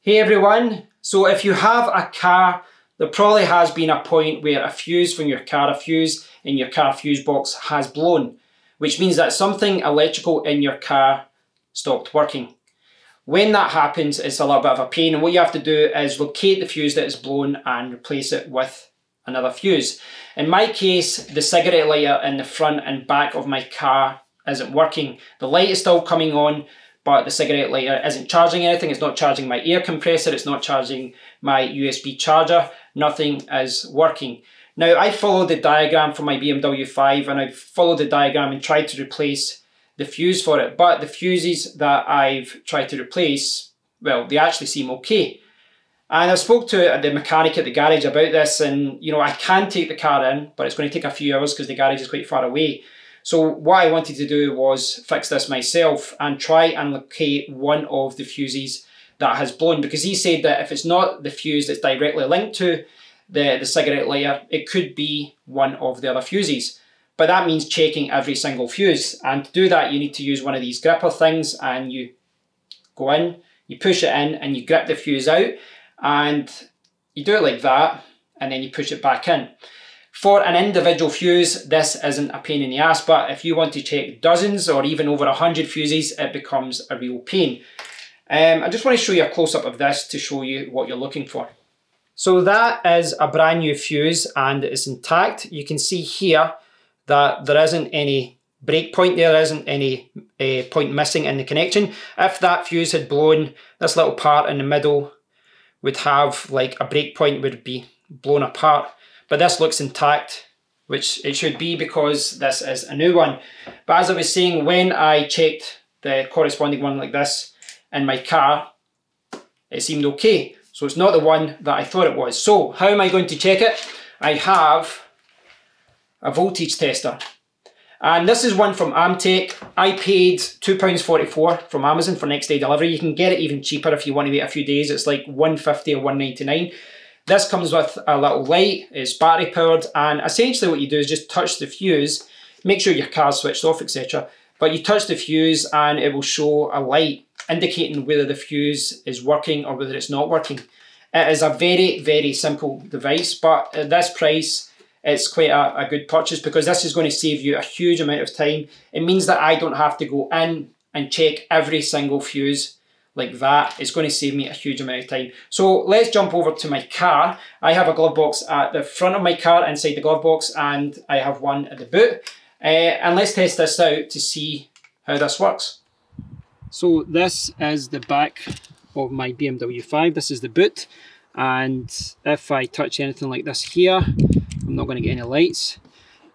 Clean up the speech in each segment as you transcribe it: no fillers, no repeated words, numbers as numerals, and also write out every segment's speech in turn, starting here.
Hey everyone, so if you have a car, there probably has been a point where a fuse from your car, a fuse in your car fuse box has blown, which means that something electrical in your car stopped working. When that happens, it's a little bit of a pain, and what you have to do is locate the fuse that is blown and replace it with another fuse. In my case, the cigarette lighter in the front and back of my car isn't working. The light is still coming on, but the cigarette lighter isn't charging anything. It's not charging my air compressor, it's not charging my USB charger, nothing is working. Now, I followed the diagram for my BMW 5 and I've followed the diagram and tried to replace the fuse for it, but the fuses that I've tried to replace, well, they actually seem okay. And I spoke to the mechanic at the garage about this, and I can take the car in, but it's going to take a few hours because the garage is quite far away. So what I wanted to do was fix this myself and try and locate one of the fuses that has blown, because he said that if it's not the fuse that's directly linked to the cigarette lighter, it could be one of the other fuses. But that means checking every single fuse, and to do that you need to use one of these gripper things, and you go in, you push it in and you grip the fuse out, and you do it like that, and then you push it back in. For an individual fuse, this isn't a pain in the ass, but if you want to check dozens or even over 100 fuses, it becomes a real pain. I just want to show you a close-up of this to show you what you're looking for. So that is a brand new fuse and it's intact. You can see here that there isn't any break point there isn't any point missing in the connection. If that fuse had blown, this little part in the middle would have like a break point, would be blown apart. But this looks intact, which it should be because this is a new one. But as I was saying, when I checked the corresponding one like this in my car, it seemed okay. So it's not the one that I thought it was. So how am I going to check it? I have a voltage tester. And this is one from AmTech. I paid £2.44 from Amazon for next day delivery. You can get it even cheaper if you want to wait a few days. It's like £1.50 or £1.99. This comes with a little light, it's battery powered, and essentially what you do is just touch the fuse, make sure your car's switched off, etc. But you touch the fuse and it will show a light indicating whether the fuse is working or whether it's not working. It is a very, very simple device, but at this price, it's quite a good purchase because this is going to save you a huge amount of time. It means that I don't have to go in and check every single fuse like that. It's going to save me a huge amount of time. So let's jump over to my car. I have a glove box at the front of my car inside the glove box, and I have one at the boot. And let's test this out to see how this works. So this is the back of my BMW 5. This is the boot, and if I touch anything like this here, I'm not going to get any lights.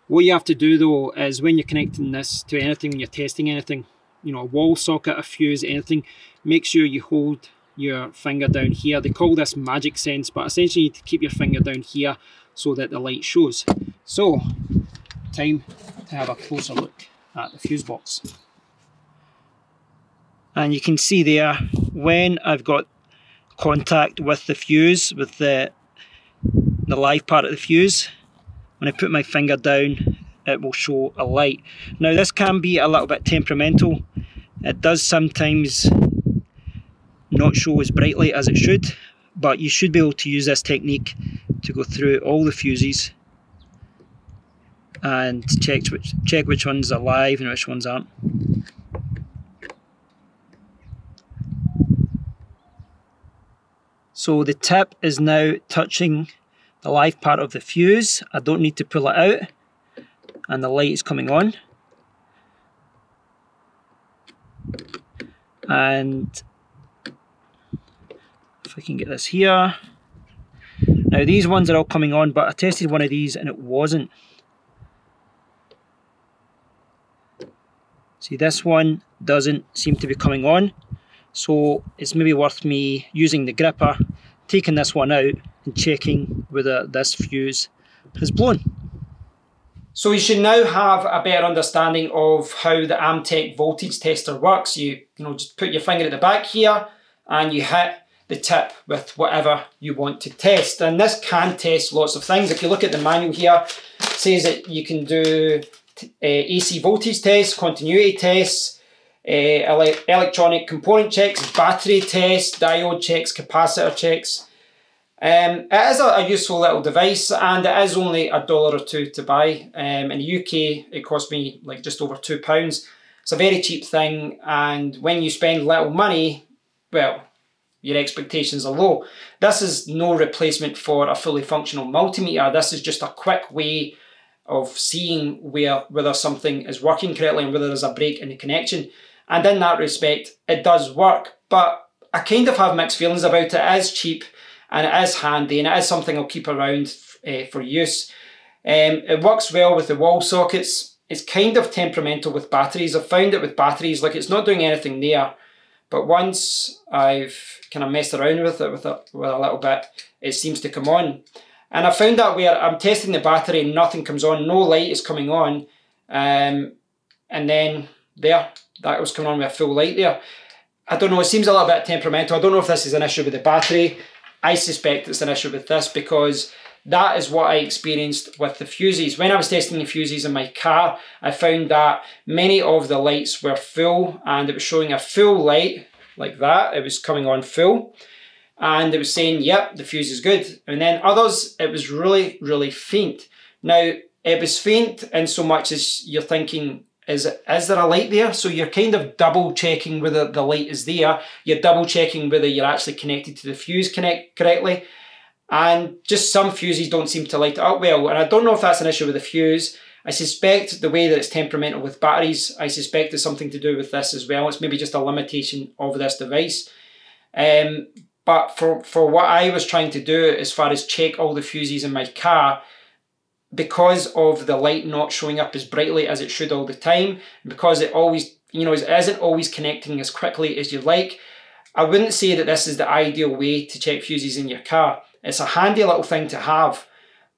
What you have to do though is when you're connecting this to anything, when you're testing anything, a wall socket, a fuse, anything, make sure you hold your finger down here. They call this magic sense, but essentially you need to keep your finger down here so that the light shows. So, time to have a closer look at the fuse box. And you can see there, when I've got contact with the fuse, with the live part of the fuse, when I put my finger down, it will show a light. Now this can be a little bit temperamental. It does sometimes not show as brightly as it should, but you should be able to use this technique to go through all the fuses and check which ones are live and which ones aren't. So the tip is now touching the live part of the fuse. I don't need to pull it out, and the light is coming on. And if I can get this here. Now these ones are all coming on, but I tested one of these and it wasn't. See, this one doesn't seem to be coming on. So it's maybe worth me using the gripper, taking this one out and checking whether this fuse has blown. So you should now have a better understanding of how the AmTech Voltage Tester works. You just put your finger at the back here and you hit the tip with whatever you want to test. And this can test lots of things. If you look at the manual here, it says that you can do AC voltage tests, continuity tests, electronic component checks, battery tests, diode checks, capacitor checks. It is a useful little device, and it is only $1 or $2 to buy. In the UK, it cost me like just over £2. It's a very cheap thing, and when you spend little money, well, your expectations are low. This is no replacement for a fully functional multimeter. This is just a quick way of seeing whether something is working correctly and whether there's a break in the connection. And in that respect, it does work, but I kind of have mixed feelings about it. It is cheap and it is handy, and it is something I'll keep around for use. It works well with the wall sockets. It's kind of temperamental with batteries. I've found it with batteries, like it's not doing anything there, but once I've kind of messed around with it with a little bit, it seems to come on. And I found that where I'm testing the battery and nothing comes on, no light is coming on, and then there, that was coming on with a full light there. I don't know, it seems a little bit temperamental. I don't know if this is an issue with the battery. I suspect it's an issue with this, because that is what I experienced with the fuses. When I was testing the fuses in my car, I found that many of the lights were full, and it was showing a full light like that. It was coming on full, and it was saying, yep, the fuse is good. And then others, it was really, really faint. Now, it was faint in so much as you're thinking, is there a light there? So you're kind of double checking whether the light is there. You're double checking whether you're actually connected to the fuse correctly. And just some fuses don't seem to light it up well. And I don't know if that's an issue with the fuse. I suspect the way that it's temperamental with batteries, I suspect it's something to do with this as well. It's maybe just a limitation of this device. But for what I was trying to do as far as check all the fuses in my car, because of the light not showing up as brightly as it should all the time, because it always, it isn't always connecting as quickly as you'd like, I wouldn't say that this is the ideal way to check fuses in your car. It's a handy little thing to have,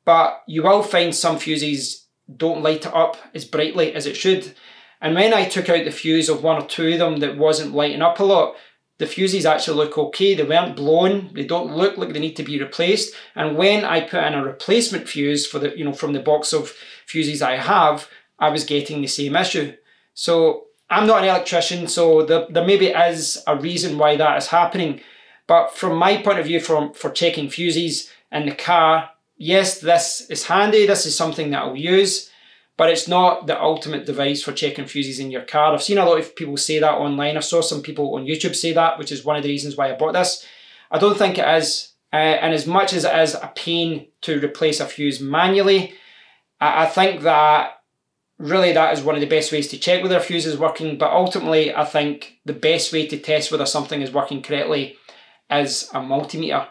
but you will find some fuses don't light it up as brightly as it should. And when I took out the fuse of one or two of them that wasn't lighting up a lot, the fuses actually look okay. They weren't blown. They don't look like they need to be replaced. And when I put in a replacement fuse for the, from the box of fuses I have, I was getting the same issue. So I'm not an electrician, so there maybe is a reason why that is happening. But from my point of view, for checking fuses in the car, yes, this is handy. This is something that I'll use, but it's not the ultimate device for checking fuses in your car. I've seen a lot of people say that online. I saw some people on YouTube say that, which is one of the reasons why I bought this. I don't think it is. And as much as it is a pain to replace a fuse manually, I think that really that is one of the best ways to check whether a fuse is working. But ultimately, I think the best way to test whether something is working correctly is a multimeter.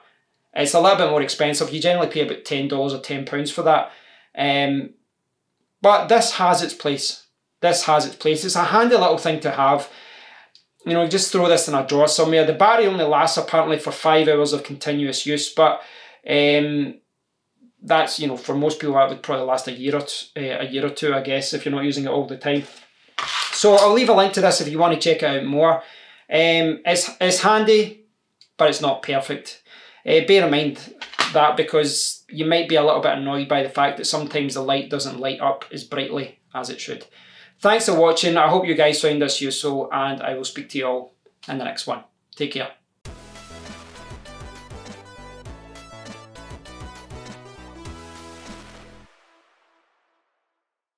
It's a little bit more expensive. You generally pay about $10 or £10 for that. But this has its place. This has its place. It's a handy little thing to have. Just throw this in a drawer somewhere. The battery only lasts apparently for 5 hours of continuous use, but that's, for most people that would probably last a year or two, I guess, if you're not using it all the time. So I'll leave a link to this if you want to check it out more. It's handy, but it's not perfect. Bear in mind that, because you might be a little bit annoyed by the fact that sometimes the light doesn't light up as brightly as it should. Thanks for watching. I hope you guys found this useful, and I will speak to you all in the next one. Take care.